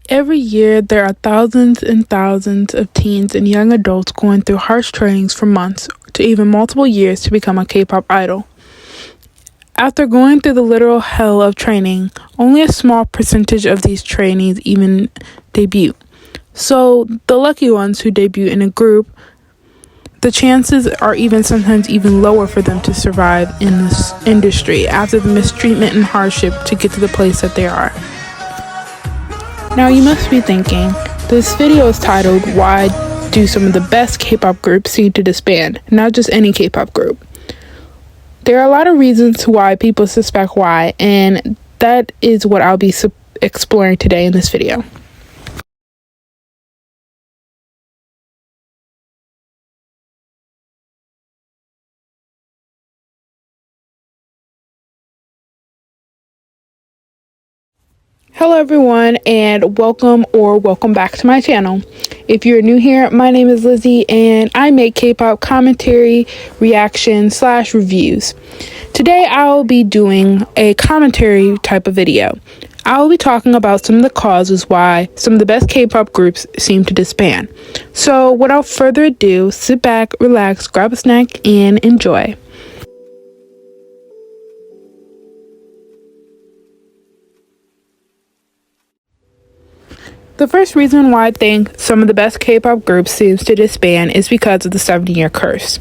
Every year, there are thousands and thousands of teens and young adults going through harsh trainings for months to even multiple years to become a K-pop idol. After going through the literal hell of training, only a small percentage of these trainees even debut. So, the lucky ones who debut in a group, the chances are sometimes even lower for them to survive in this industry after the mistreatment and hardship to get to the place that they are. Now you must be thinking, this video is titled, "Why do some of the best K-pop groups seem to disband?" Not just any K-pop group. There are a lot of reasons why people suspect why, and that is what I'll be exploring today in this video. Hello everyone, and welcome back to my channel. If you're new here, my name is Lissie and I make K-pop commentary, reaction / reviews. Today I'll be doing a commentary type of video. I'll be talking about some of the causes why some of the best K-pop groups seem to disband. So without further ado, sit back, relax, grab a snack, and enjoy. The first reason why I think some of the best K-pop groups seems to disband is because of the 7-year curse.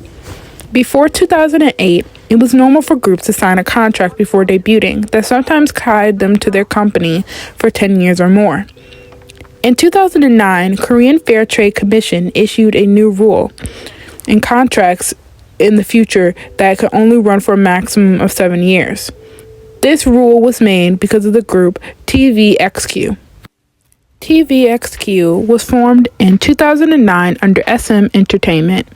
Before 2008, it was normal for groups to sign a contract before debuting that sometimes tied them to their company for 10 years or more. In 2009, Korean Fair Trade Commission issued a new rule in contracts in the future that could only run for a maximum of 7 years. This rule was made because of the group tvxq. tvxq was formed in 2009 under SM Entertainment,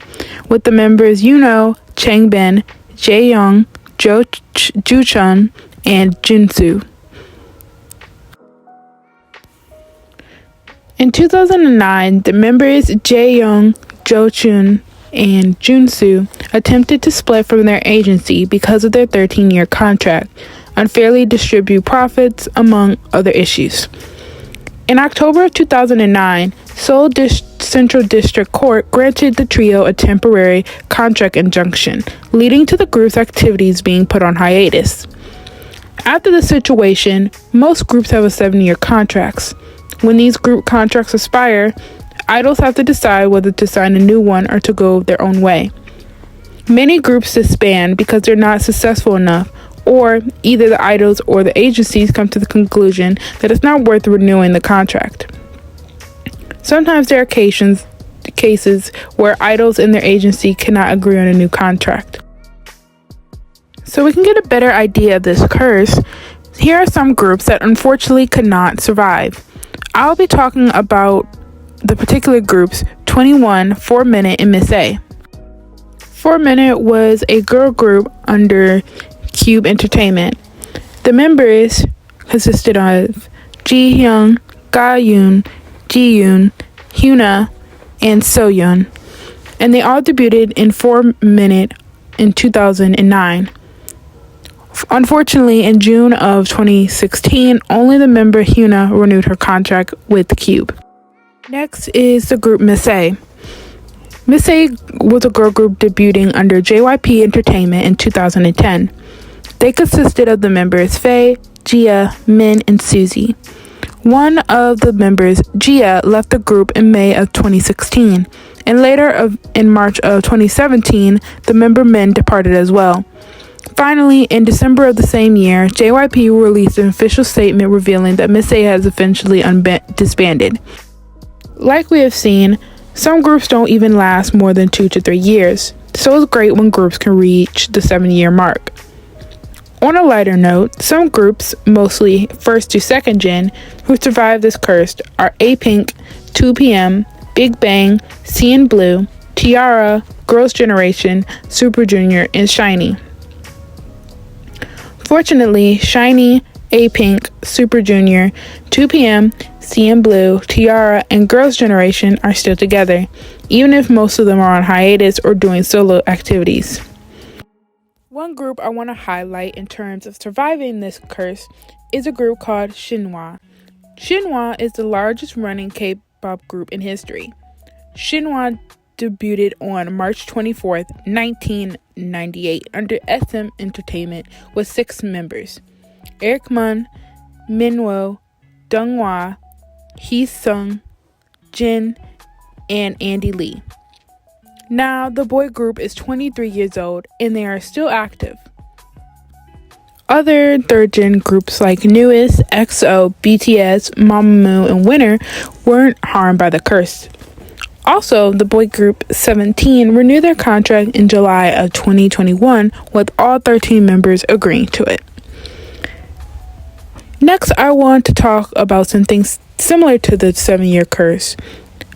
with the members Changbin, Jaeyoung, Juchun, and Junsu. In 2009, the members Jaeyoung, Jochun, and Junsu attempted to split from their agency because of their 13-year contract, unfairly distribute profits, among other issues. In October of 2009, Seoul Central District Court granted the trio a temporary contract injunction, leading to the group's activities being put on hiatus. After the situation, most groups have a 7-year contracts. When these group contracts expire, idols have to decide whether to sign a new one or to go their own way. Many groups disband because they're not successful enough, or either the idols or the agencies come to the conclusion that it's not worth renewing the contract. Sometimes there are cases where idols and their agency cannot agree on a new contract. So we can get a better idea of this curse, here are some groups that unfortunately could not survive. I'll be talking about the particular groups 21, 4Minute, and Miss A. 4Minute was a girl group under Cube Entertainment. The members consisted of Jihyun, Gahyun, Jiyoon, Hyuna, and Soyeon, and they all debuted in 4Minute in 2009. Unfortunately, in June of 2016, only the member Hyuna renewed her contract with the Cube. Next is the group Miss A. Miss A was a girl group debuting under JYP Entertainment in 2010. They consisted of the members Faye, Gia, Min, and Suzy. One of the members, Gia, left the group in May of 2016, and later in March of 2017, the member Min departed as well. Finally, in December of the same year, JYP released an official statement revealing that Miss A has officially disbanded. Like we have seen, some groups don't even last more than 2 to 3 years, so it's great when groups can reach the 7-year mark. On a lighter note, some groups, mostly first to second gen, who survived this curse are A-Pink, 2PM, Big Bang, CNBLUE, Tiara, Girls' Generation, Super Junior, and SHINee. Fortunately, SHINee, A-Pink, Super Junior, 2PM, CNBLUE, Tiara, and Girls' Generation are still together, even if most of them are on hiatus or doing solo activities. One group I want to highlight in terms of surviving this curse is a group called Shinhwa. Shinhwa is the largest running K-pop group in history. Shinhwa debuted on March 24th, 1998 under SM Entertainment with 6 members: ENHYPEN, Minwoo, Donghwa, Hee-sung, Jin, and Andy Lee. Now, the boy group is 23 years old and they are still active. Other third-gen groups like NU'EST, EXO, BTS, Mamamoo, and Winner weren't harmed by the curse. Also, the boy group 17 renewed their contract in July of 2021 with all 13 members agreeing to it. Next, I want to talk about some things similar to the 7-year curse.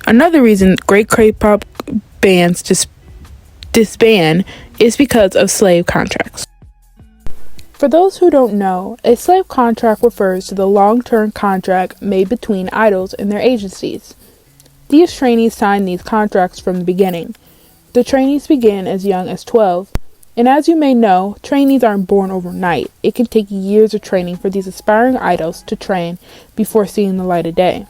Another reason great K-pop bands disband is because of slave contracts. For those who don't know, a slave contract refers to the long-term contract made between idols and their agencies. These trainees sign these contracts from the beginning. The trainees begin as young as 12. And as you may know, trainees aren't born overnight. It can take years of training for these aspiring idols to train before seeing the light of day.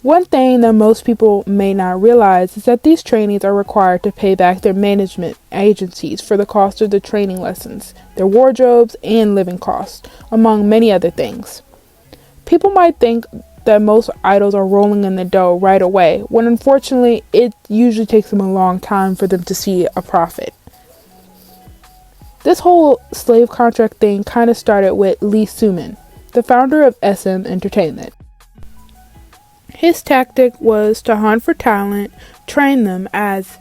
One thing that most people may not realize is that these trainees are required to pay back their management agencies for the cost of the training lessons, their wardrobes, and living costs, among many other things. People might think that most idols are rolling in the dough right away, when unfortunately it usually takes them a long time for them to see a profit. This whole slave contract thing kind of started with Lissie, the founder of SM Entertainment. His tactic was to hunt for talent, train them as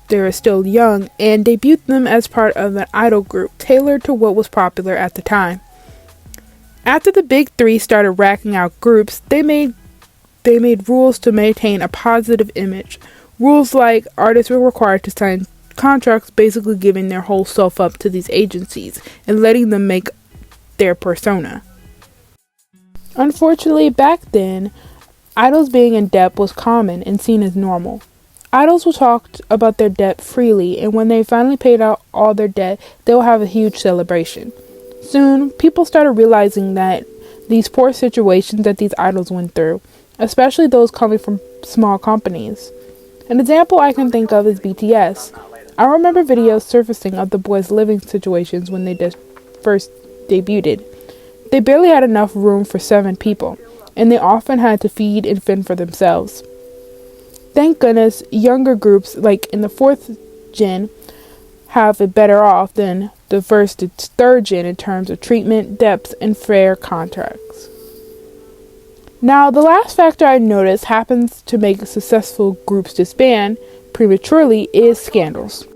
they were still young, and debut them as part of an idol group tailored to what was popular at the time. After the big three started racking out groups, they made rules to maintain a positive image. Rules like artists were required to sign contracts basically giving their whole self up to these agencies and letting them make their persona. Unfortunately, back then, idols being in debt was common and seen as normal. Idols will talk about their debt freely, and when they finally paid out all their debt, they will have a huge celebration. Soon, people started realizing that these poor situations that these idols went through, especially those coming from small companies. An example I can think of is BTS. I remember videos surfacing of the boys' living situations when they first debuted. They barely had enough room for 7 people, and they often had to feed and fend for themselves. Thank goodness, younger groups like in the 4th gen have it better off than the 1st to 3rd gen in terms of treatment, depth, and fair contracts. Now, the last factor I noticed happens to make successful groups disband prematurely is scandals.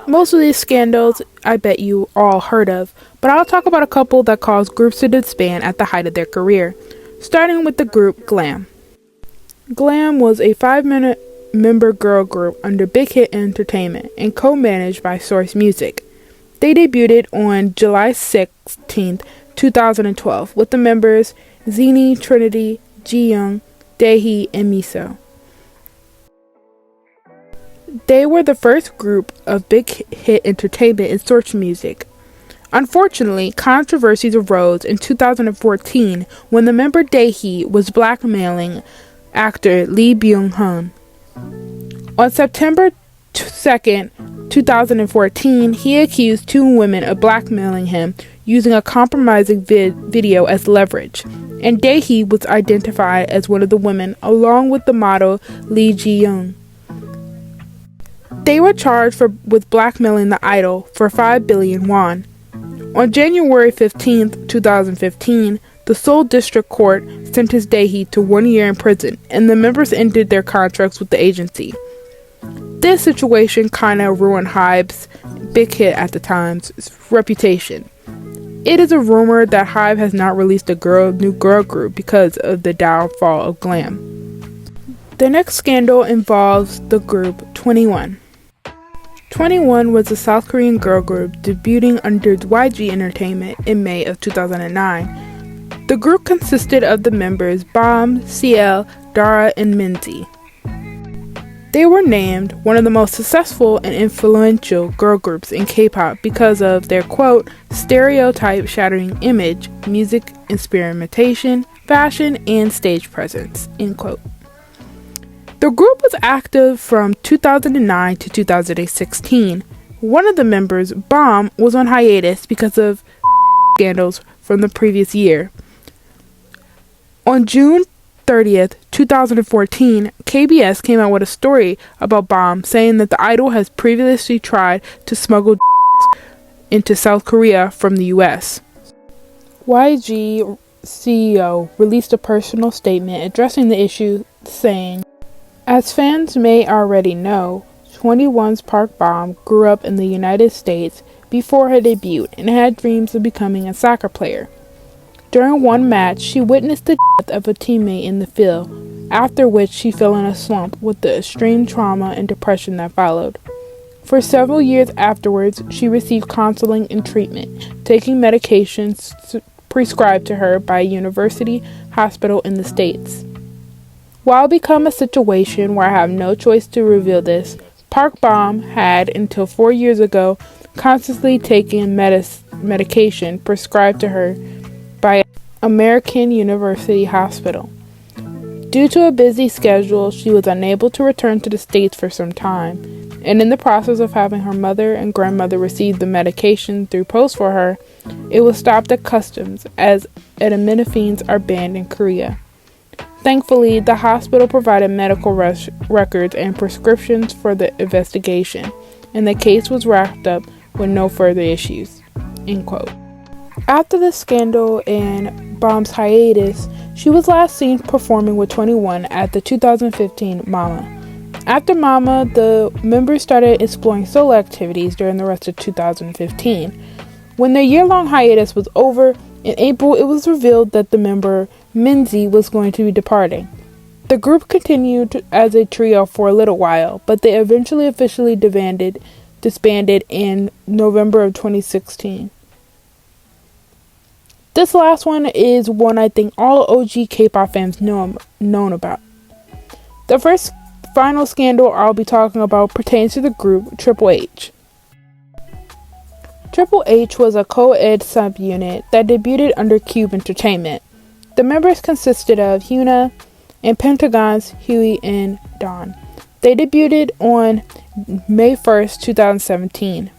Most of these scandals I bet you all heard of, but I'll talk about a couple that caused groups to disband at the height of their career, starting with the group Glam. Glam was a 5-member girl group under Big Hit Entertainment and co-managed by Source Music. They debuted on July 16, 2012 with the members Zini, Trinity, Jiyoung, Daehee, and Miso. They were the first group of Big Hit Entertainment and Source Music. Unfortunately, controversies arose in 2014 when the member Daehee was blackmailing actor Lee Byung-hun. On September 2nd, 2014, he accused 2 women of blackmailing him using a compromising video as leverage, and Daehee was identified as one of the women along with the model Lee Ji-young. They were charged with blackmailing the idol for 5 billion won. On January 15, 2015, the Seoul District Court sentenced Daehee to 1 year in prison, and the members ended their contracts with the agency. This situation kind of ruined HYBE's, Big Hit at the time's, reputation. It is a rumor that HYBE has not released a new girl group because of the downfall of Glam. The next scandal involves the group 21. 21 was a South Korean girl group debuting under YG Entertainment in May of 2009. The group consisted of the members Bam, CL, Dara, and Minzy. They were named one of the most successful and influential girl groups in K-pop because of their, quote, stereotype-shattering image, music experimentation, fashion, and stage presence, end quote. The group was active from 2009 to 2016. One of the members, Bom, was on hiatus because of scandals from the previous year. On June 30th, 2014, KBS came out with a story about Bom saying that the idol has previously tried to smuggle into South Korea from the US. YG CEO released a personal statement addressing the issue, saying, "As fans may already know, 21's Park Bom grew up in the United States before her debut and had dreams of becoming a soccer player. During one match, she witnessed the death of a teammate in the field, after which she fell in a slump with the extreme trauma and depression that followed. For several years afterwards, she received counseling and treatment, taking medications prescribed to her by a university hospital in the States. While it became a situation where I have no choice to reveal this, Park Bom had, until 4 years ago, constantly taken medication prescribed to her by American University Hospital. Due to a busy schedule, she was unable to return to the States for some time, and in the process of having her mother and grandmother receive the medication through post for her, it was stopped at customs as acetaminophenes are banned in Korea. Thankfully, the hospital provided medical records and prescriptions for the investigation, and the case was wrapped up with no further issues." End quote. After the scandal and Bom's hiatus, she was last seen performing with 21 at the 2015 Mama. After Mama, the members started exploring solo activities during the rest of 2015. When their year-long hiatus was over, in April it was revealed that the member Minzy was going to be departing. The group continued as a trio for a little while, but they eventually officially disbanded in November of 2016. This last one is one I think all OG K-pop fans known about. The first final scandal I'll be talking about pertains to the group Triple H. Triple H was a co-ed subunit that debuted under Cube Entertainment. The members consisted of Hyuna and Pentagon's Huey and Dawn. They debuted on May 1st, 2017.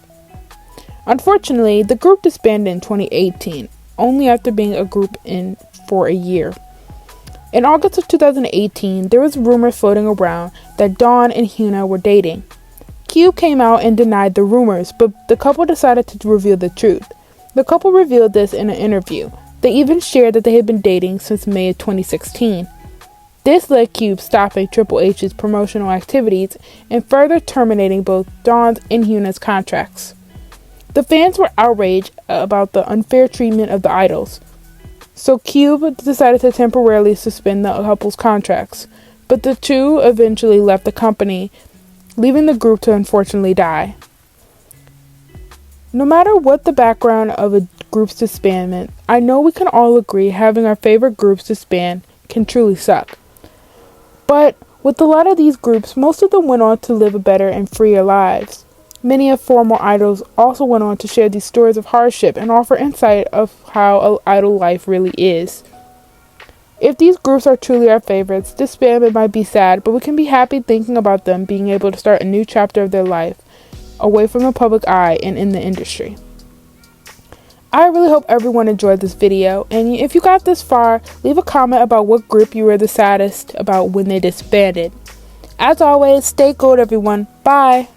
Unfortunately, the group disbanded in 2018, only after being a group for a year. In August of 2018, there was rumors floating around that Dawn and Hyuna were dating. Cube came out and denied the rumors, but the couple decided to reveal the truth. The couple revealed this in an interview. They even shared that they had been dating since May of 2016. This led Cube stopping Triple H's promotional activities and further terminating both Dawn's and Hyuna's contracts. The fans were outraged about the unfair treatment of the idols, so Cube decided to temporarily suspend the couple's contracts, but the two eventually left the company, leaving the group to unfortunately die. No matter what the background of a group's disbandment, I know we can all agree having our favorite groups disband can truly suck. But with a lot of these groups, most of them went on to live a better and freer lives. Many of former idols also went on to share these stories of hardship and offer insight of how idol life really is. If these groups are truly our favorites, disbandment might be sad, but we can be happy thinking about them being able to start a new chapter of their life, away from the public eye and in the industry. I really hope everyone enjoyed this video, and if you got this far, leave a comment about what group you were the saddest about when they disbanded. As always, stay gold everyone. Bye!